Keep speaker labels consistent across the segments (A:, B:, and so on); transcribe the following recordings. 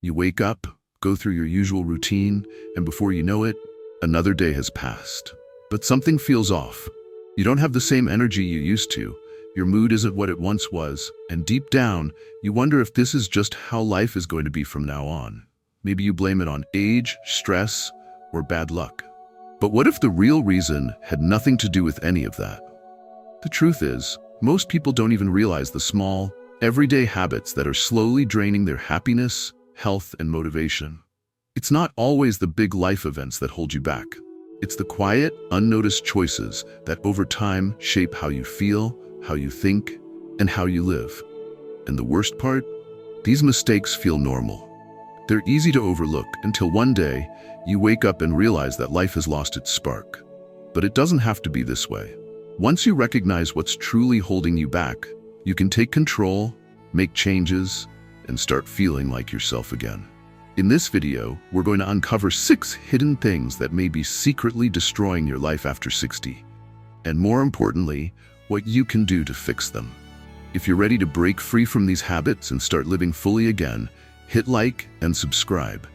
A: You wake up, go through your usual routine, and before you know it, another day has passed. But something feels off. You don't have the same energy you used to. Your mood isn't what it once was, and deep down, you wonder if this is just how life is going to be from now on. Maybe you blame it on age, stress, or bad luck. But what if the real reason had nothing to do with any of that? The truth is, most people don't even realize the small, everyday habits that are slowly draining their happiness, health, and motivation. It's not always the big life events that hold you back. It's the quiet, unnoticed choices that over time shape how you feel, how you think, and how you live. And the worst part? These mistakes feel normal. They're easy to overlook until one day you wake up and realize that life has lost its spark. But it doesn't have to be this way. Once you recognize what's truly holding you back, you can take control, make changes, and start feeling like yourself again. In this video, we're going to uncover 6 hidden things that may be secretly destroying your life after 60. And more importantly, what you can do to fix them. If you're ready to break free from these habits and start living fully again, hit like and subscribe,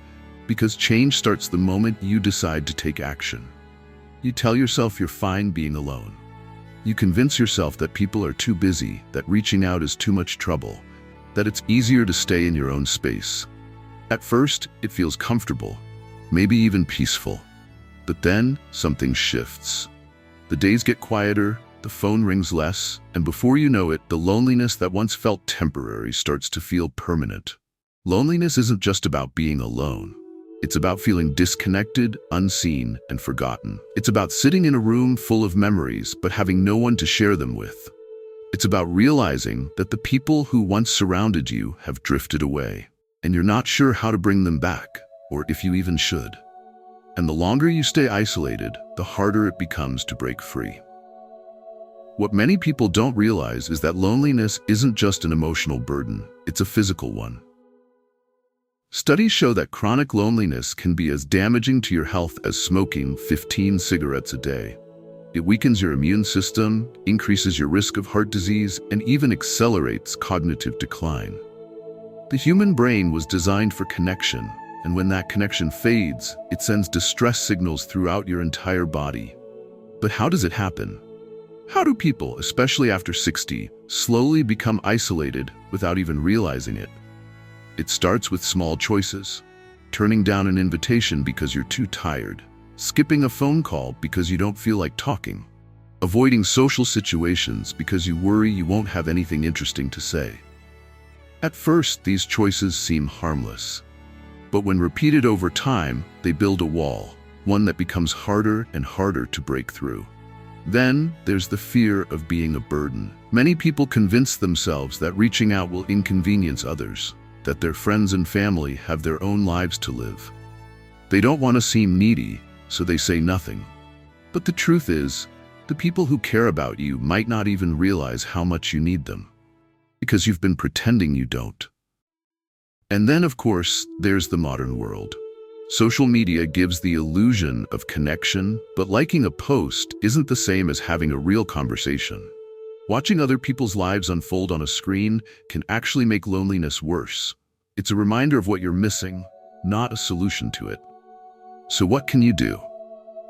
A: because change starts the moment you decide to take action. You tell yourself you're fine being alone. You convince yourself that people are too busy, that reaching out is too much trouble, that it's easier to stay in your own space. At first, it feels comfortable, maybe even peaceful. But then, something shifts. The days get quieter, the phone rings less, and before you know it, the loneliness that once felt temporary starts to feel permanent. Loneliness isn't just about being alone. It's about feeling disconnected, unseen, and forgotten. It's about sitting in a room full of memories, but having no one to share them with. It's about realizing that the people who once surrounded you have drifted away, and you're not sure how to bring them back, or if you even should. And the longer you stay isolated, the harder it becomes to break free. What many people don't realize is that loneliness isn't just an emotional burden, it's a physical one. Studies show that chronic loneliness can be as damaging to your health as smoking 15 cigarettes a day. It weakens your immune system, increases your risk of heart disease, and even accelerates cognitive decline. The human brain was designed for connection, and when that connection fades, it sends distress signals throughout your entire body. But how does it happen? How do people, especially after 60, slowly become isolated without even realizing it? It starts with small choices. Turning down an invitation because you're too tired. Skipping a phone call because you don't feel like talking. Avoiding social situations because you worry you won't have anything interesting to say. At first, these choices seem harmless. But when repeated over time, they build a wall, one that becomes harder and harder to break through. Then, there's the fear of being a burden. Many people convince themselves that reaching out will inconvenience others, that their friends and family have their own lives to live. They don't want to seem needy, so they say nothing. But the truth is, the people who care about you might not even realize how much you need them, because you've been pretending you don't. And then, of course, there's the modern world. Social media gives the illusion of connection, but liking a post isn't the same as having a real conversation. Watching other people's lives unfold on a screen can actually make loneliness worse. It's a reminder of what you're missing, not a solution to it. So what can you do?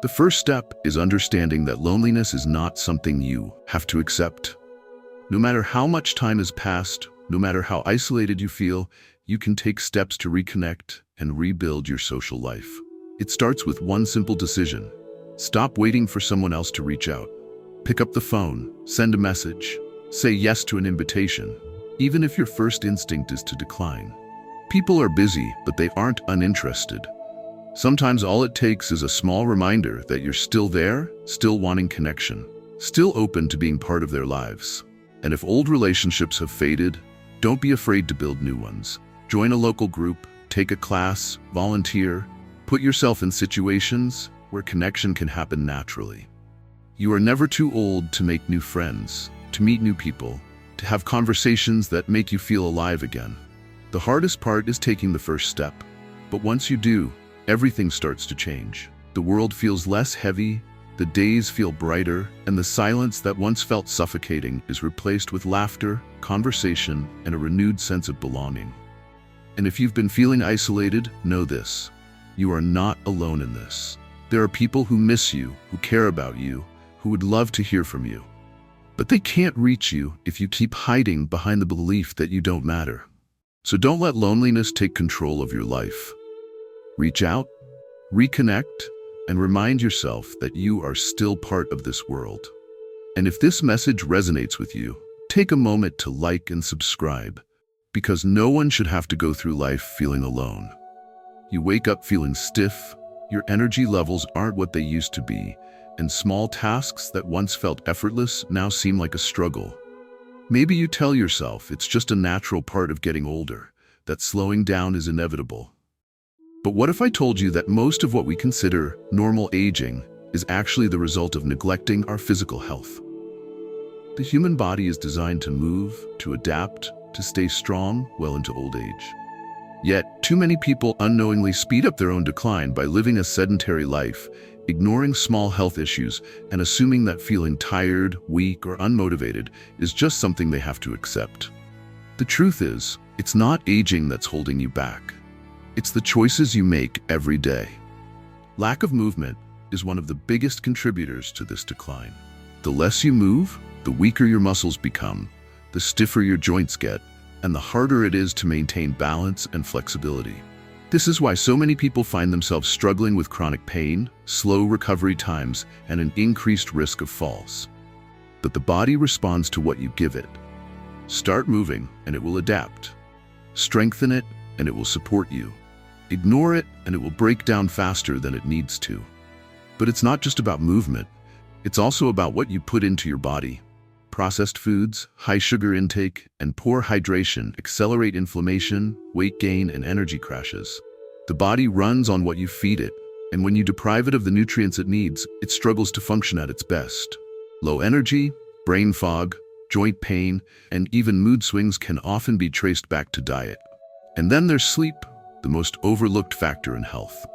A: The first step is understanding that loneliness is not something you have to accept. No matter how much time has passed, no matter how isolated you feel, you can take steps to reconnect and rebuild your social life. It starts with one simple decision. Stop waiting for someone else to reach out. Pick up the phone, send a message, say yes to an invitation, even if your first instinct is to decline. People are busy, but they aren't uninterested. Sometimes all it takes is a small reminder that you're still there, still wanting connection, still open to being part of their lives. And if old relationships have faded, don't be afraid to build new ones. Join a local group, take a class, volunteer, put yourself in situations where connection can happen naturally. You are never too old to make new friends, to meet new people, to have conversations that make you feel alive again. The hardest part is taking the first step, but once you do, everything starts to change. The world feels less heavy, the days feel brighter, and the silence that once felt suffocating is replaced with laughter, conversation, and a renewed sense of belonging. And if you've been feeling isolated, know this: you are not alone in this. There are people who miss you, who care about you, who would love to hear from you. But they can't reach you if you keep hiding behind the belief that you don't matter. So don't let loneliness take control of your life. Reach out, reconnect, and remind yourself that you are still part of this world. And if this message resonates with you, take a moment to like and subscribe, because no one should have to go through life feeling alone. You wake up feeling stiff, your energy levels aren't what they used to be, and small tasks that once felt effortless now seem like a struggle. Maybe you tell yourself it's just a natural part of getting older, that slowing down is inevitable. But what if I told you that most of what we consider normal aging is actually the result of neglecting our physical health? The human body is designed to move, to adapt, to stay strong well into old age. Yet, too many people unknowingly speed up their own decline by living a sedentary life, ignoring small health issues, and assuming that feeling tired, weak, or unmotivated is just something they have to accept. The truth is, it's not aging that's holding you back. It's the choices you make every day. Lack of movement is one of the biggest contributors to this decline. The less you move, the weaker your muscles become, the stiffer your joints get, and the harder it is to maintain balance and flexibility. This is why so many people find themselves struggling with chronic pain, slow recovery times, and an increased risk of falls. But the body responds to what you give it. Start moving, and it will adapt. Strengthen it, and it will support you. Ignore it, and it will break down faster than it needs to. But it's not just about movement. It's also about what you put into your body. Processed foods, high sugar intake, and poor hydration accelerate inflammation, weight gain, and energy crashes. The body runs on what you feed it, and when you deprive it of the nutrients it needs, it struggles to function at its best. Low energy, brain fog, joint pain, and even mood swings can often be traced back to diet. And then there's sleep, the most overlooked factor in health.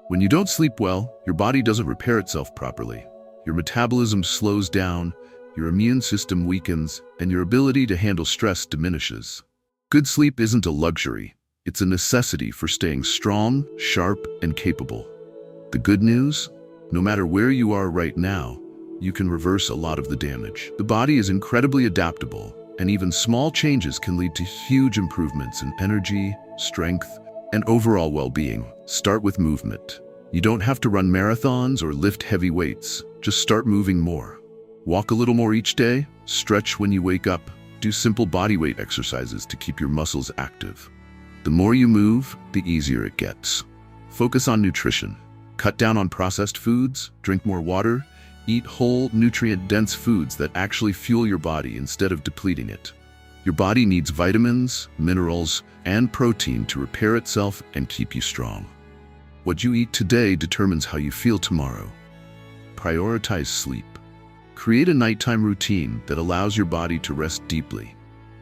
A: When you don't sleep well, your body doesn't repair itself properly. Your metabolism slows down, your immune system weakens, and your ability to handle stress diminishes. Good sleep isn't a luxury. It's a necessity for staying strong, sharp, and capable. The good news? No matter where you are right now, you can reverse a lot of the damage. The body is incredibly adaptable, and even small changes can lead to huge improvements in energy, strength, and overall well-being. Start with movement. You don't have to run marathons or lift heavy weights. Just start moving more. Walk a little more each day, stretch when you wake up, do simple bodyweight exercises to keep your muscles active. The more you move, the easier it gets. Focus on nutrition. Cut down on processed foods, drink more water, eat whole, nutrient-dense foods that actually fuel your body instead of depleting it. Your body needs vitamins, minerals, and protein to repair itself and keep you strong. What you eat today determines how you feel tomorrow. Prioritize sleep. Create a nighttime routine that allows your body to rest deeply.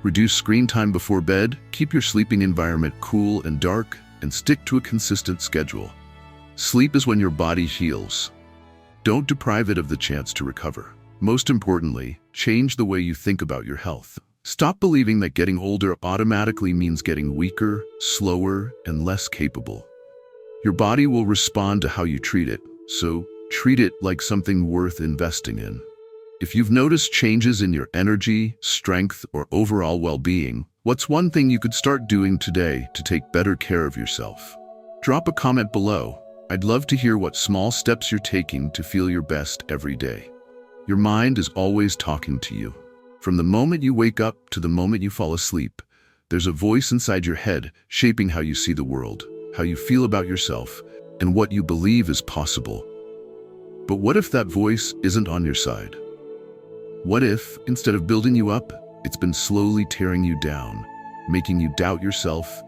A: Reduce screen time before bed, keep your sleeping environment cool and dark, and stick to a consistent schedule. Sleep is when your body heals. Don't deprive it of the chance to recover. Most importantly, change the way you think about your health. Stop believing that getting older automatically means getting weaker, slower, and less capable. Your body will respond to how you treat it, so treat it like something worth investing in. If you've noticed changes in your energy, strength, or overall well-being, what's one thing you could start doing today to take better care of yourself? Drop a comment below. I'd love to hear what small steps you're taking to feel your best every day. Your mind is always talking to you. From the moment you wake up to the moment you fall asleep, there's a voice inside your head shaping how you see the world, how you feel about yourself, and what you believe is possible. But what if that voice isn't on your side? What if, instead of building you up, it's been slowly tearing you down, making you doubt yourself,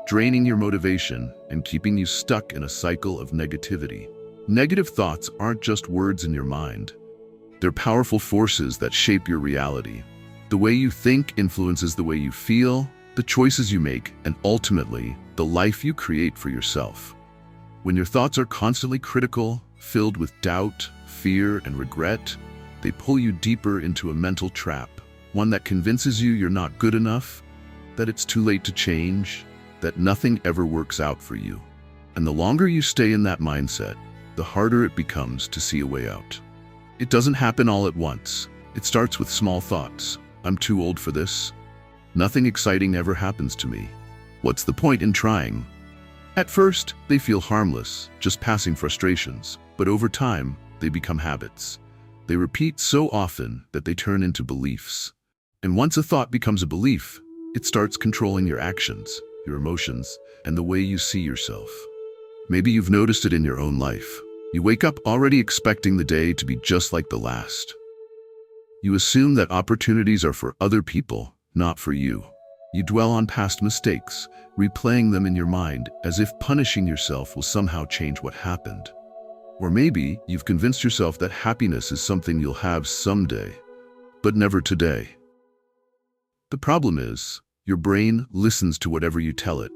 A: draining your motivation, and keeping you stuck in a cycle of negativity? Negative thoughts aren't just words in your mind. They're powerful forces that shape your reality. The way you think influences the way you feel, the choices you make, and ultimately, the life you create for yourself. When your thoughts are constantly critical, filled with doubt, fear, and regret, they pull you deeper into a mental trap, one that convinces you you're not good enough, that it's too late to change, that nothing ever works out for you. And the longer you stay in that mindset, the harder it becomes to see a way out. It doesn't happen all at once. It starts with small thoughts. I'm too old for this. Nothing exciting ever happens to me. What's the point in trying? At first, they feel harmless, just passing frustrations. But over time, they become habits. They repeat so often that they turn into beliefs. And once a thought becomes a belief, it starts controlling your actions, your emotions, and the way you see yourself. Maybe you've noticed it in your own life. You wake up already expecting the day to be just like the last. You assume that opportunities are for other people, not for you. You dwell on past mistakes, replaying them in your mind as if punishing yourself will somehow change what happened. Or maybe you've convinced yourself that happiness is something you'll have someday, but never today. The problem is, your brain listens to whatever you tell it.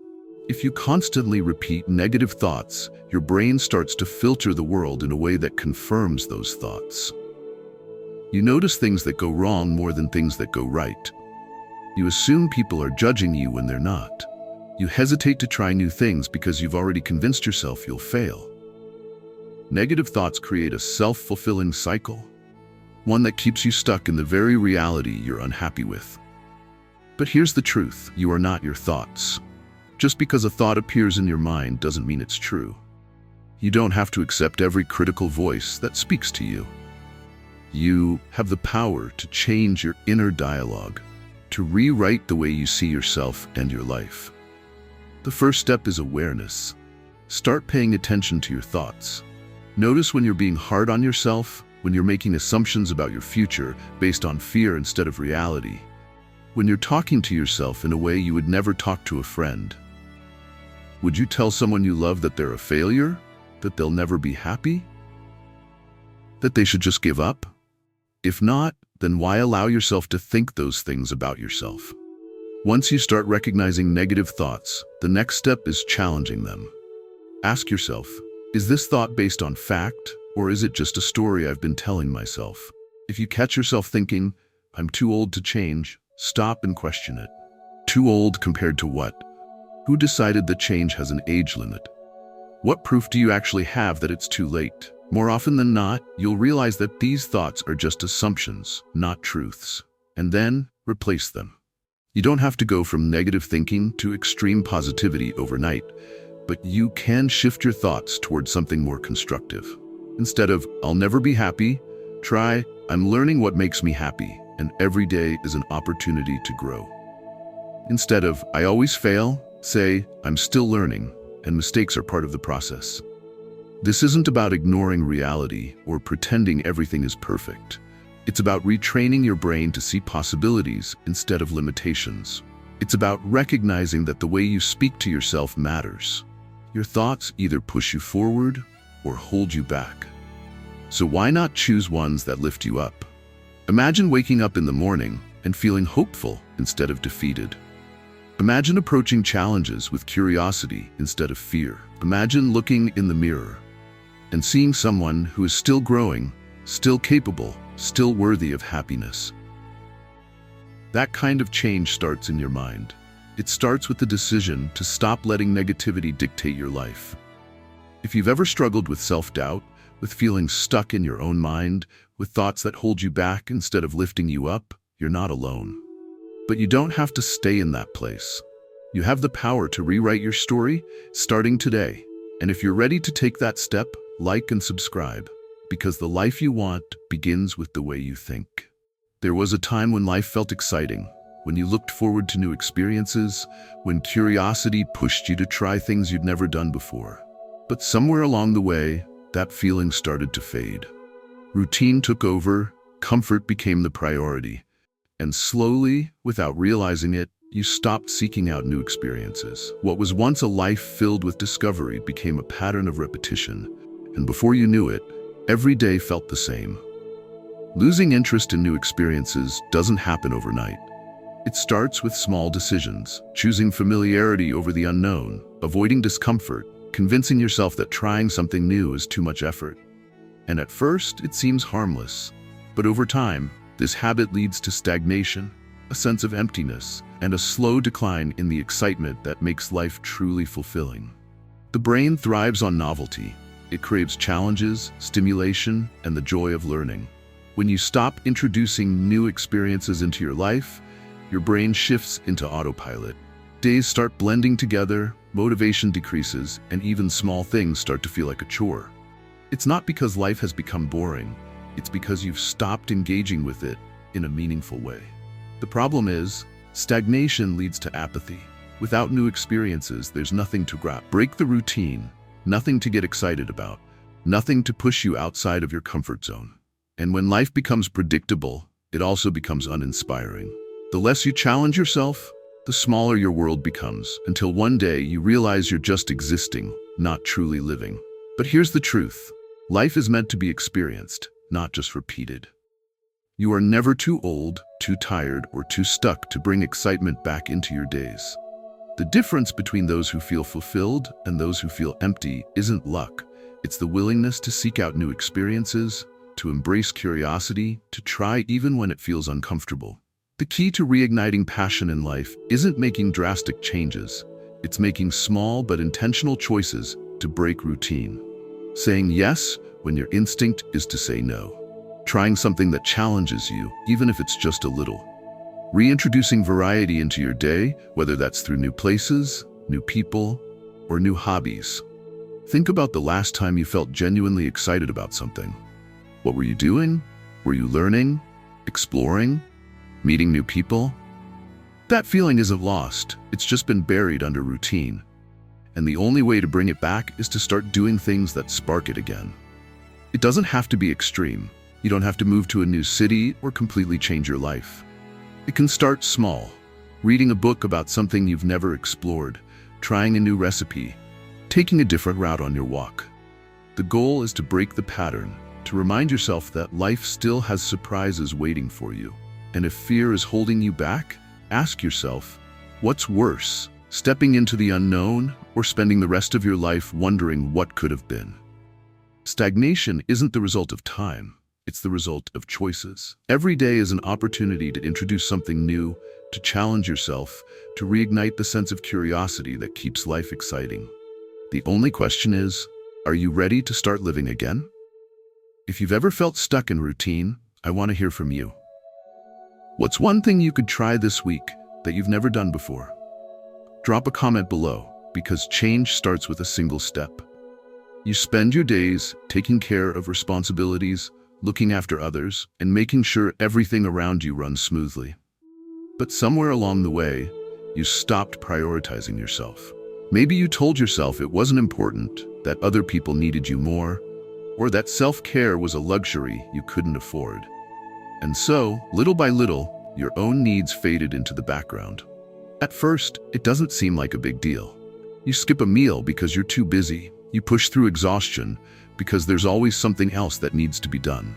A: If you constantly repeat negative thoughts, your brain starts to filter the world in a way that confirms those thoughts. You notice things that go wrong more than things that go right. You assume people are judging you when they're not. You hesitate to try new things because you've already convinced yourself you'll fail. Negative thoughts create a self-fulfilling cycle, one that keeps you stuck in the very reality you're unhappy with. But here's the truth: you are not your thoughts. Just because a thought appears in your mind doesn't mean it's true. You don't have to accept every critical voice that speaks to you. You have the power to change your inner dialogue, to rewrite the way you see yourself and your life. The first step is awareness. Start paying attention to your thoughts. Notice when you're being hard on yourself, when you're making assumptions about your future based on fear instead of reality, when you're talking to yourself in a way you would never talk to a friend. Would you tell someone you love that they're a failure? That they'll never be happy? That they should just give up? If not, then why allow yourself to think those things about yourself? Once you start recognizing negative thoughts, the next step is challenging them. Ask yourself, is this thought based on fact, or is it just a story I've been telling myself? If you catch yourself thinking, I'm too old to change, stop and question it. Too old compared to what? Who decided that change has an age limit? What proof do you actually have that it's too late? More often than not, you'll realize that these thoughts are just assumptions, not truths. And then, replace them. You don't have to go from negative thinking to extreme positivity overnight, but you can shift your thoughts towards something more constructive. Instead of, I'll never be happy, try, I'm learning what makes me happy, and every day is an opportunity to grow. Instead of, I always fail, say, I'm still learning, and mistakes are part of the process. This isn't about ignoring reality or pretending everything is perfect. It's about retraining your brain to see possibilities instead of limitations. It's about recognizing that the way you speak to yourself matters. Your thoughts either push you forward or hold you back. So why not choose ones that lift you up? Imagine waking up in the morning and feeling hopeful instead of defeated. Imagine approaching challenges with curiosity instead of fear. Imagine looking in the mirror and seeing someone who is still growing, still capable, still worthy of happiness. That kind of change starts in your mind. It starts with the decision to stop letting negativity dictate your life. If you've ever struggled with self-doubt, with feeling stuck in your own mind, with thoughts that hold you back instead of lifting you up, you're not alone. But you don't have to stay in that place. You have the power to rewrite your story starting today. And if you're ready to take that step, like and subscribe, because the life you want begins with the way you think. There was a time when life felt exciting, when you looked forward to new experiences, when curiosity pushed you to try things you'd never done before. But somewhere along the way, that feeling started to fade. Routine took over, comfort became the priority, and slowly, without realizing it, you stopped seeking out new experiences. What was once a life filled with discovery became a pattern of repetition, and before you knew it, every day felt the same. Losing interest in new experiences doesn't happen overnight. It starts with small decisions, choosing familiarity over the unknown, avoiding discomfort, convincing yourself that trying something new is too much effort. And at first, it seems harmless. But over time, this habit leads to stagnation, a sense of emptiness, and a slow decline in the excitement that makes life truly fulfilling. The brain thrives on novelty. It craves challenges, stimulation, and the joy of learning. When you stop introducing new experiences into your life, your brain shifts into autopilot. Days start blending together, motivation decreases, and even small things start to feel like a chore. It's not because life has become boring, it's because you've stopped engaging with it in a meaningful way. The problem is, stagnation leads to apathy. Without new experiences, there's nothing to grab. Break the routine, nothing to get excited about, nothing to push you outside of your comfort zone. And when life becomes predictable, it also becomes uninspiring. The less you challenge yourself, the smaller your world becomes, until one day you realize you're just existing, not truly living. But here's the truth. Life is meant to be experienced, not just repeated. You are never too old, too tired, or too stuck to bring excitement back into your days. The difference between those who feel fulfilled and those who feel empty isn't luck. It's the willingness to seek out new experiences, to embrace curiosity, to try even when it feels uncomfortable. The key to reigniting passion in life isn't making drastic changes. It's making small but intentional choices to break routine. Saying yes when your instinct is to say no. Trying something that challenges you, even if it's just a little. Reintroducing variety into your day, whether that's through new places, new people, or new hobbies. Think about the last time you felt genuinely excited about something. What were you doing? Were you learning? Exploring? Meeting new people? That feeling isn't lost, it's just been buried under routine. And the only way to bring it back is to start doing things that spark it again. It doesn't have to be extreme. You don't have to move to a new city or completely change your life. It can start small, reading a book about something you've never explored, trying a new recipe, taking a different route on your walk. The goal is to break the pattern, to remind yourself that life still has surprises waiting for you. And if fear is holding you back, ask yourself, what's worse, stepping into the unknown or spending the rest of your life wondering what could have been? Stagnation isn't the result of time. It's the result of choices. Every day is an opportunity to introduce something new, to challenge yourself, to reignite the sense of curiosity that keeps life exciting. The only question is, are you ready to start living again? If you've ever felt stuck in routine, I want to hear from you. What's one thing you could try this week that you've never done before? Drop a comment below, because change starts with a single step. You spend your days taking care of responsibilities, looking after others, and making sure everything around you runs smoothly. But somewhere along the way, you stopped prioritizing yourself. Maybe you told yourself it wasn't important, that other people needed you more, or that self-care was a luxury you couldn't afford. And so, little by little, your own needs faded into the background. At first, it doesn't seem like a big deal. You skip a meal because you're too busy. You push through exhaustion because there's always something else that needs to be done.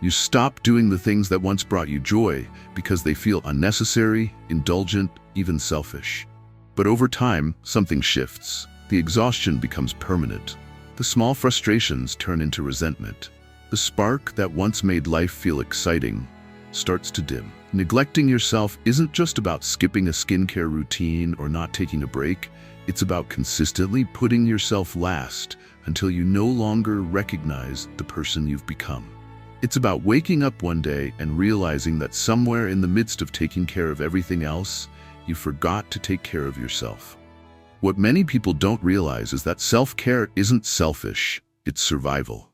A: You stop doing the things that once brought you joy because they feel unnecessary, indulgent, even selfish. But over time, something shifts. The exhaustion becomes permanent. The small frustrations turn into resentment. The spark that once made life feel exciting starts to dim. Neglecting yourself isn't just about skipping a skincare routine or not taking a break. It's about consistently putting yourself last until you no longer recognize the person you've become. It's about waking up one day and realizing that somewhere in the midst of taking care of everything else, you forgot to take care of yourself. What many people don't realize is that self-care isn't selfish, it's survival.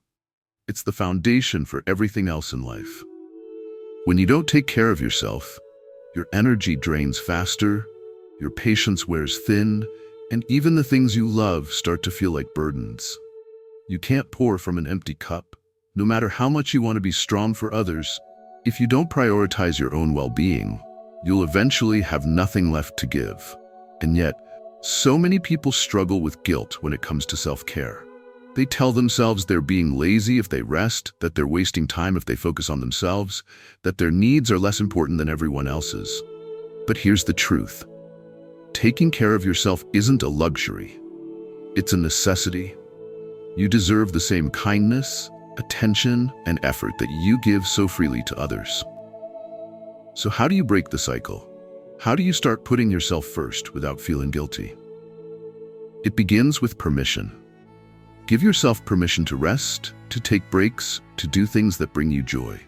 A: It's the foundation for everything else in life. When you don't take care of yourself, your energy drains faster, your patience wears thin, and even the things you love start to feel like burdens. You can't pour from an empty cup. No matter how much you want to be strong for others, if you don't prioritize your own well-being, you'll eventually have nothing left to give. And yet, so many people struggle with guilt when it comes to self-care. They tell themselves they're being lazy if they rest, that they're wasting time if they focus on themselves, that their needs are less important than everyone else's. But here's the truth. Taking care of yourself isn't a luxury. It's a necessity. You deserve the same kindness, attention, and effort that you give so freely to others. So how do you break the cycle? How do you start putting yourself first without feeling guilty? It begins with permission. Give yourself permission to rest, to take breaks, to do things that bring you joy.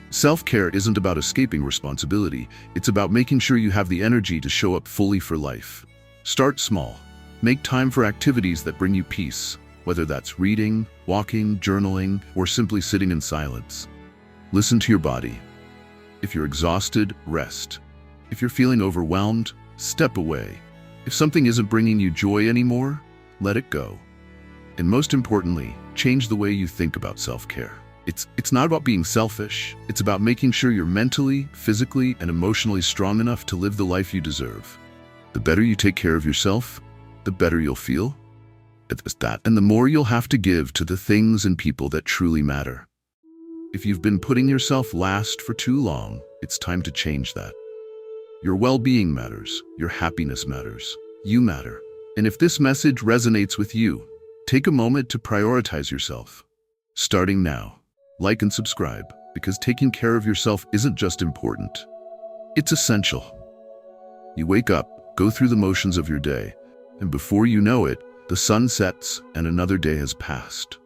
A: Self-care isn't about escaping responsibility. It's about making sure you have the energy to show up fully for life. Start small. Make time for activities that bring you peace, whether that's reading, walking, journaling, or simply sitting in silence. Listen to your body. If you're exhausted, rest. If you're feeling overwhelmed, step away. If something isn't bringing you joy anymore, let it go. And most importantly, change the way you think about self-care. It's not about being selfish. It's about making sure you're mentally, physically, and emotionally strong enough to live the life you deserve. The better you take care of yourself, the better you'll feel. And the more you'll have to give to the things and people that truly matter. If you've been putting yourself last for too long, it's time to change that. Your well-being matters. Your happiness matters. You matter. And if this message resonates with you, take a moment to prioritize yourself. Starting now, like and subscribe, because taking care of yourself isn't just important. It's essential. You wake up, go through the motions of your day, and before you know it, the sun sets and another day has passed.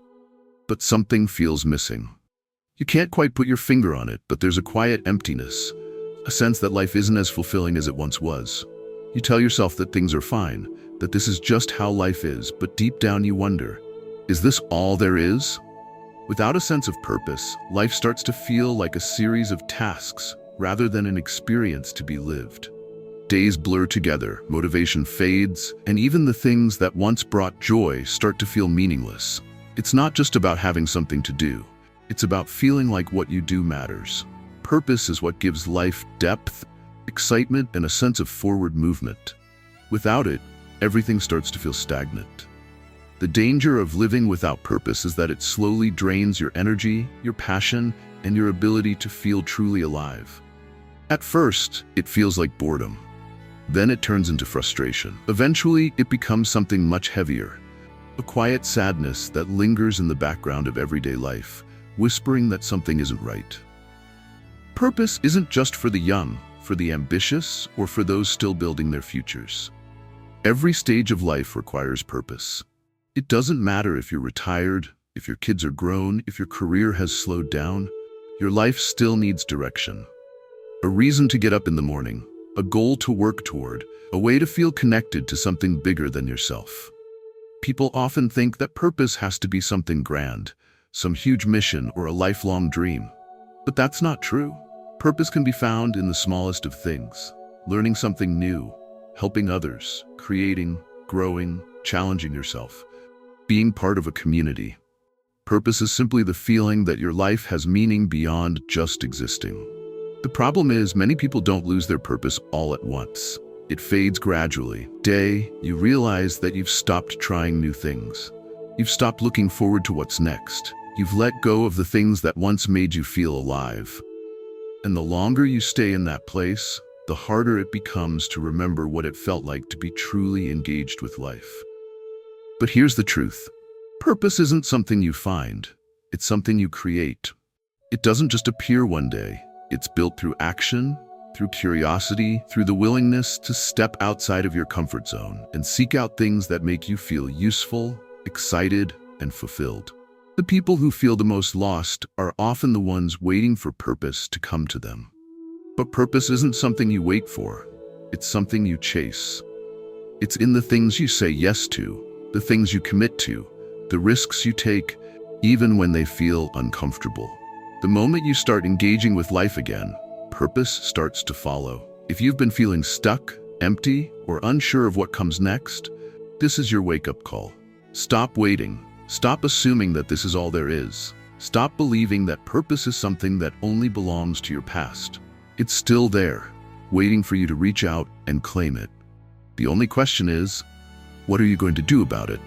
A: But something feels missing. You can't quite put your finger on it, but there's a quiet emptiness, a sense that life isn't as fulfilling as it once was. You tell yourself that things are fine, that this is just how life is, but deep down you wonder, is this all there is? Without a sense of purpose, life starts to feel like a series of tasks rather than an experience to be lived. Days blur together, motivation fades, and even the things that once brought joy start to feel meaningless. It's not just about having something to do. It's about feeling like what you do matters. Purpose is what gives life depth, excitement, and a sense of forward movement. Without it, everything starts to feel stagnant. The danger of living without purpose is that it slowly drains your energy, your passion, and your ability to feel truly alive. At first, it feels like boredom. Then it turns into frustration. Eventually, it becomes something much heavier, a quiet sadness that lingers in the background of everyday life, whispering that something isn't right. Purpose isn't just for the young, for the ambitious, or for those still building their futures. Every stage of life requires purpose. It doesn't matter if you're retired, if your kids are grown, if your career has slowed down, your life still needs direction. A reason to get up in the morning, a goal to work toward, a way to feel connected to something bigger than yourself. People often think that purpose has to be something grand, some huge mission or a lifelong dream. But that's not true. Purpose can be found in the smallest of things, learning something new, helping others, creating, growing, challenging yourself. Being part of a community. Purpose is simply the feeling that your life has meaning beyond just existing. The problem is, many people don't lose their purpose all at once. It fades gradually. You realize that you've stopped trying new things. You've stopped looking forward to what's next. You've let go of the things that once made you feel alive. And the longer you stay in that place, the harder it becomes to remember what it felt like to be truly engaged with life. But here's the truth. Purpose isn't something you find. It's something you create. It doesn't just appear one day. It's built through action, through curiosity, through the willingness to step outside of your comfort zone and seek out things that make you feel useful, excited, and fulfilled. The people who feel the most lost are often the ones waiting for purpose to come to them. But purpose isn't something you wait for. It's something you chase. It's in the things you say yes to, the things you commit to, the risks you take, even when they feel uncomfortable. The moment you start engaging with life again, purpose starts to follow. If you've been feeling stuck, empty, or unsure of what comes next, this is your wake-up call. Stop waiting. Stop assuming that this is all there is. Stop believing that purpose is something that only belongs to your past. It's still there, waiting for you to reach out and claim it. The only question is, what are you going to do about it?